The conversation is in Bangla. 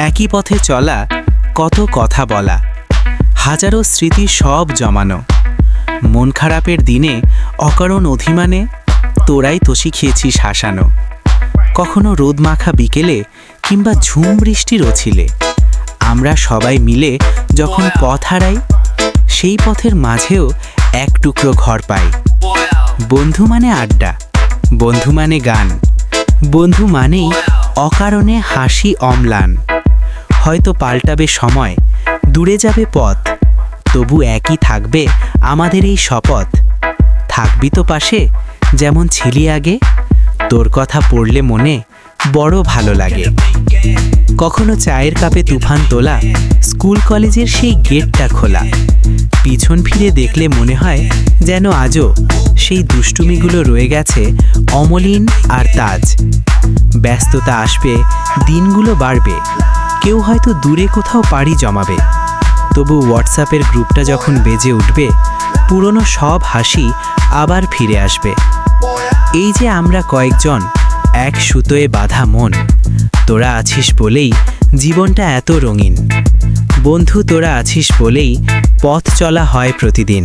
একই পথে চলা, কত কথা বলা, হাজারো স্মৃতি সব জমানো। মন খারাপের দিনে অকারণ অভিমানে তোরাই তো শিখিয়েছিস হাসানো। কখনো রোদ মাখা বিকেলে কিংবা ঝুম বৃষ্টির ওছিলে আমরা সবাই মিলে যখন পথ হারাই, সেই পথের মাঝেও এক টুকরো ঘর পাই। বন্ধু মানে আড্ডা, বন্ধু মানে গান, বন্ধু মানেই অকারণে হাসি অম্লান। হয়তো পাল্টাবে সময়, দূরে যাবে পথ, তবু একই থাকবে আমাদের এই শপথ। থাকবি তো পাশে যেমন ছিলি আগে, তোর কথা পড়লে মনে বড় ভালো লাগে। কখনো চায়ের কাপে তুফান তোলা, স্কুল কলেজের সেই গেটটা খোলা। পিছন ফিরে দেখলে মনে হয় যেন আজও সেই দুষ্টুমিগুলো রয়ে গেছে অমলিন আর তাজ। ব্যস্ততা আসবে, দিনগুলো বাড়বে, কেউ হয়তো দূরে কোথাও পাড়ি জমাবে, তবু হোয়াটসঅ্যাপের গ্রুপটা যখন বেজে উঠবে, পুরনো সব হাসি আবার ফিরে আসবে। এই যে আমরা কয়েকজন এক সুতোয় বাঁধা মন, তোরা আছিস বলেই জীবনটা এত রঙিন। বন্ধু তোরা আছিস বলেই পথ চলা হয় প্রতিদিন।